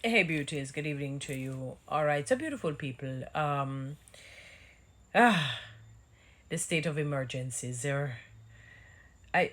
Hey beauties, good evening to you. All right, so beautiful people. Ah, the state of emergencies. I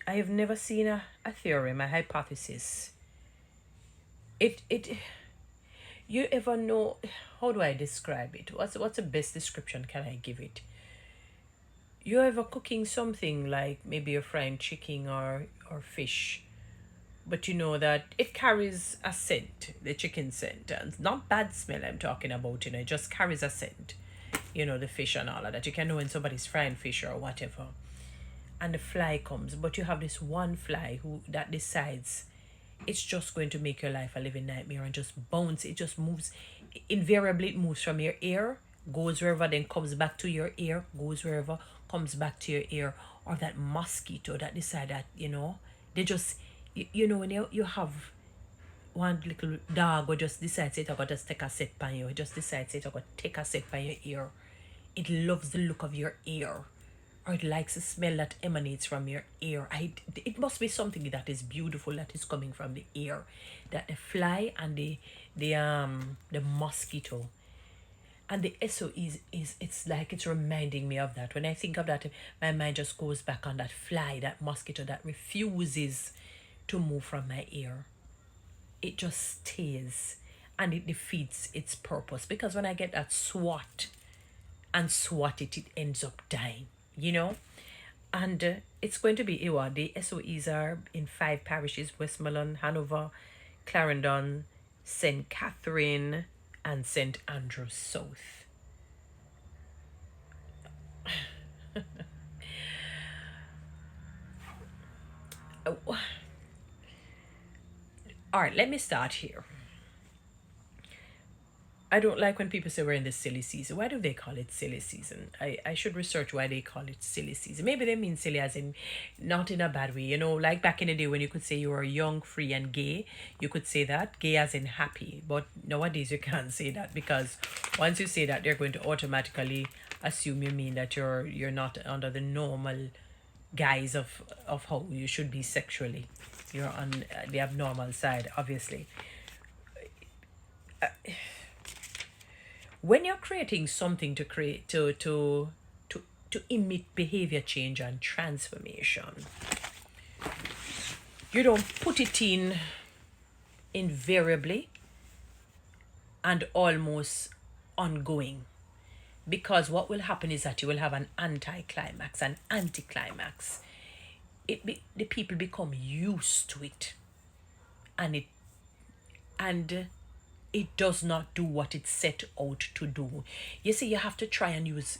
have never seen a theorem, a hypothesis. It. You ever know? How do I describe it? What's the best description can I give it? You ever cooking something like maybe you're frying chicken or fish, but you know that it carries a scent, the chicken scent, and not bad smell I'm talking about, it just carries a scent, the fish and all of that. You can know when somebody's frying fish or whatever. And the fly comes, but you have this one fly who that decides it's just going to make your life a living nightmare and just bounce. It just moves. Invariably, it moves from your ear, goes wherever, then comes back to your ear, goes wherever, comes back to your ear. Or that mosquito that decide that, they just, when you have one little dog who just decides it, I got just take a set by you. It just decides it, I got take a set by your ear. It loves the look of your ear, or it likes the smell that emanates from your ear. It must be something that is beautiful that is coming from the ear. That the fly and the mosquito and the SOE is it's like it's reminding me of that. When I think of that, my mind just goes back on that fly, that mosquito that refuses to move from my ear. It just stays and it defeats its purpose, because when I get that swat it ends up dying, you know? And it's going to be Iwa. The SOEs are in 5 parishes: Westmoreland, Hanover, Clarendon, St. Catherine, and St. Andrews South. Oh, all right, let me start here. I don't like when people say we're in the silly season. Why do they call it silly season? I should research why they call it silly season. Maybe they mean silly as in not in a bad way. Like back in the day when you could say you were young, free, and gay, you could say that. Gay as in happy. But nowadays you can't say that, because once you say that, they're going to automatically assume you mean that you're not under the normal guise of how you should be sexually. You're on the abnormal side, obviously. When you're creating something to create to emit behavior change and transformation, you don't put it in invariably and almost ongoing, because what will happen is that you will have an anticlimax, an anticlimax. The people become used to it, and and it does not do what it set out to do. You see, you have to try and use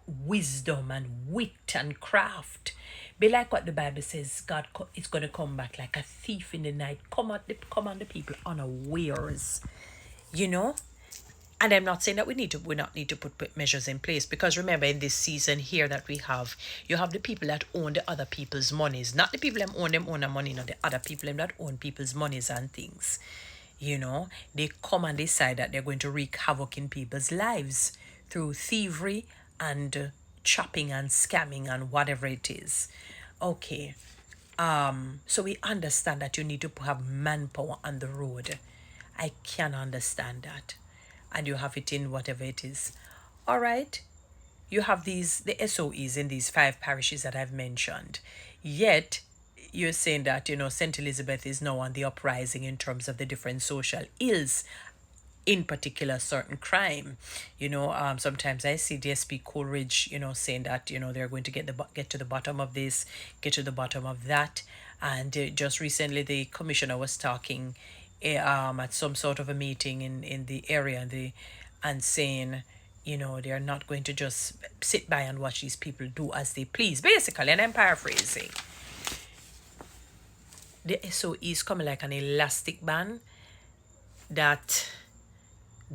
wisdom and wit and craft. Be like what the Bible says, God is going to come back like a thief in the night, come on the people unawares, you know? And I'm not saying that we not need to put measures in place, because remember, in this season here that we have, you have the people that own the other people's monies, not the people that own them own their money, not the other people them that own people's monies and things. They come and decide that they're going to wreak havoc in people's lives through thievery and chopping and scamming and whatever it is. Okay. So we understand that you need to have manpower on the road. I can understand that. And you have it in whatever it is. All right. You have the SOEs in these 5 parishes that I've mentioned. Yet you're saying that, St. Elizabeth is now on the uprising in terms of the different social ills, in particular certain crime. Sometimes I see DSP Coleridge, saying that, they're going to get to the bottom of this, get to the bottom of that. And just recently the commissioner was talking at some sort of a meeting in the area, and saying, they're not going to just sit by and watch these people do as they please, basically. And I'm paraphrasing. The SOE is coming like an elastic band that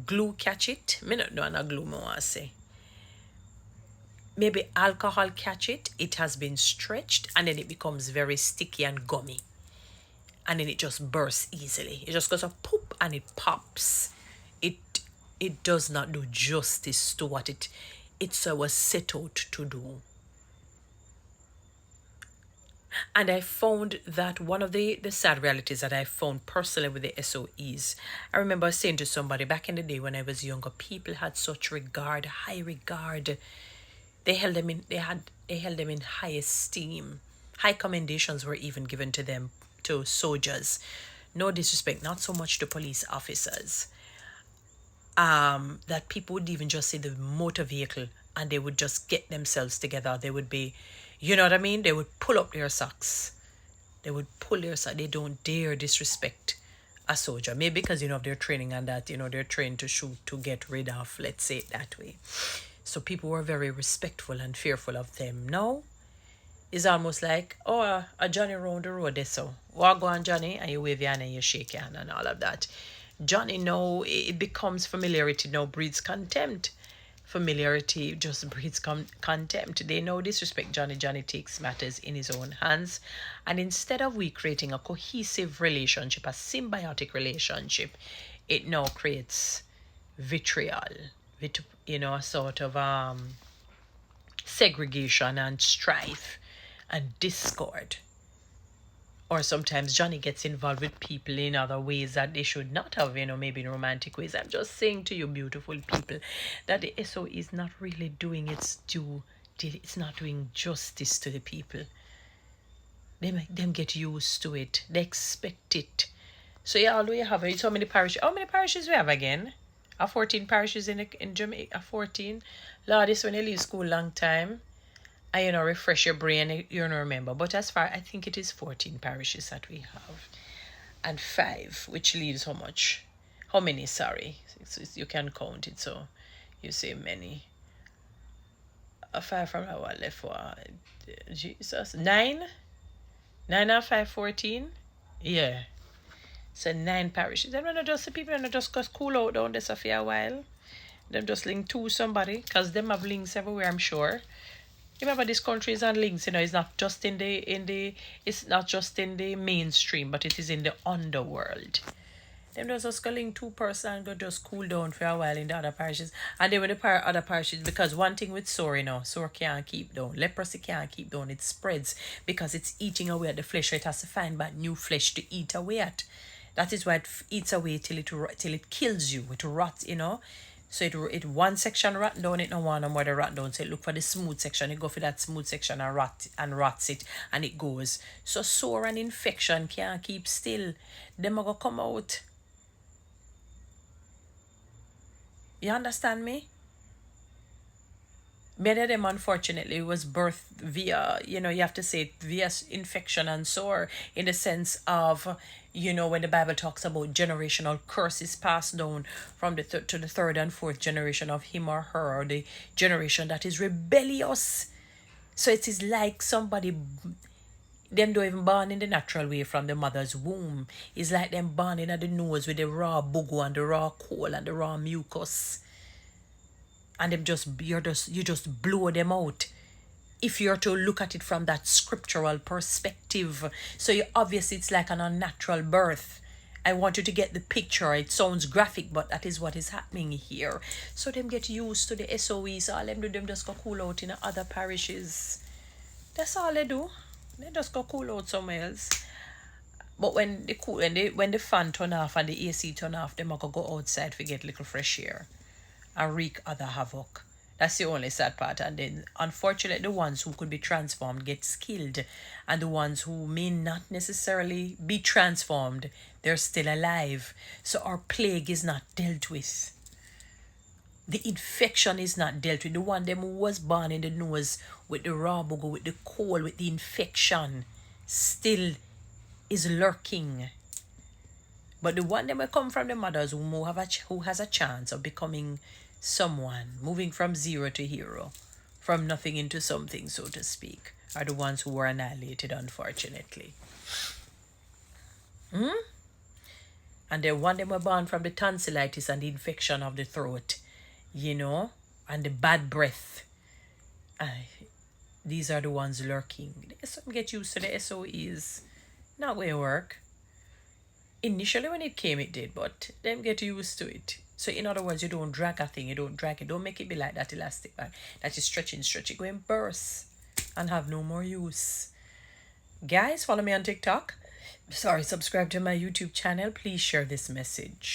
glue catch it. Me not know glue me want to say. Maybe alcohol catch it. It has been stretched and then it becomes very sticky and gummy. And then it just bursts easily. It just goes a poop and it pops. It it does not do justice to what it was set out to do. And I found that one of the sad realities that I found personally with the SOEs, I remember saying to somebody back in the day when I was younger, people had such regard, high regard. They held them in high esteem. High commendations were even given to them, to soldiers. No disrespect, not so much to police officers. That people would even just see the motor vehicle and they would just get themselves together. They would be, you know what I mean? They would pull up their socks. They would pull their socks. They don't dare disrespect a soldier. Maybe because, of their training and that, they're trained to shoot to get rid of, let's say it that way. So people were very respectful and fearful of them. Now, it's almost like, oh, a Johnny round the road, there so. Walk on, Johnny, and you wave your hand and you shake your hand and all of that. Johnny, no, it becomes familiarity now, breeds contempt. Familiarity just breeds contempt. They know disrespect Johnny. Johnny takes matters in his own hands. And instead of we creating a cohesive relationship, a symbiotic relationship, it now creates vitriol, a sort of segregation and strife and discord. Or sometimes Johnny gets involved with people in other ways that they should not have, maybe in romantic ways. I'm just saying to you, beautiful people, that the SO is not really doing its due. It's not doing justice to the people. They make them get used to it. They expect it. So yeah, although you have it, how many parishes? How many parishes we have again? 14 parishes in Jamaica. 14. Lord, this when you leave school long time. And refresh your brain, you don't remember. But as far, I think it is 14 parishes that we have. And 5, which leaves how much? How many, sorry. You can count it, so you say many. 5 from our left for Jesus. 9? 9 and 5, 14? Yeah. So 9 parishes. Then when just the people and just go cool out down this for a while. Them just link to somebody, because them have links everywhere, I'm sure. Remember, this country is on links. It's not just it's not just in the mainstream, but it is in the underworld. Them just go link 2 person and go just cool down for a while in the other parishes, and then with the other parishes, because one thing with sore, sore can't keep down, leprosy can't keep down. It spreads because it's eating away at the flesh. So it has to find back new flesh to eat away at. That is why it eats away till it kills you. It rots, So it one section rot down, it no want no more the rot down. So it look for the smooth section, it go for that smooth section and rots it, and it goes. So sore and infection can't keep still. Them are gonna come out. You understand me? Many of them, unfortunately, was birthed via, you have to say it, via infection and sore, in the sense of, when the Bible talks about generational curses passed down from to the 3rd and 4th generation of him or her, or the generation that is rebellious. So it is like somebody, them don't even born in the natural way from the mother's womb. It's like them born in at the nose with the raw bugu and the raw coal and the raw mucus. And them you just blow them out if you're to look at it from that scriptural perspective. So obviously it's like an unnatural birth. I want you to get the picture. It sounds graphic, but that is what is happening here. So them get used to the SOEs. All them do, them just go cool out in other parishes. That's all they do. They just go cool out somewhere else. But when the fan turn off and the AC turn off, them go outside to get little fresh air and wreak other havoc. That's the only sad part. And then, unfortunately, the ones who could be transformed get killed. And the ones who may not necessarily be transformed, they're still alive. So our plague is not dealt with. The infection is not dealt with. The one them who was born in the nose with the raw booger, with the cold, with the infection, still is lurking. But the one that will come from the mothers who has a chance of becoming someone, moving from zero to hero, from nothing into something, so to speak, are the ones who were annihilated, unfortunately. And the one that were born from the tonsillitis and the infection of the throat, and the bad breath. These are the ones lurking. Some get used to the SOEs. Not going to work. Initially when it came, it did, but them get used to it. So in other words, you don't drag a thing, you don't drag it. Don't make it be like that elastic band that is stretching, go and burst and have no more use. Guys, follow me on TikTok. Sorry, subscribe to my YouTube channel. Please share this message.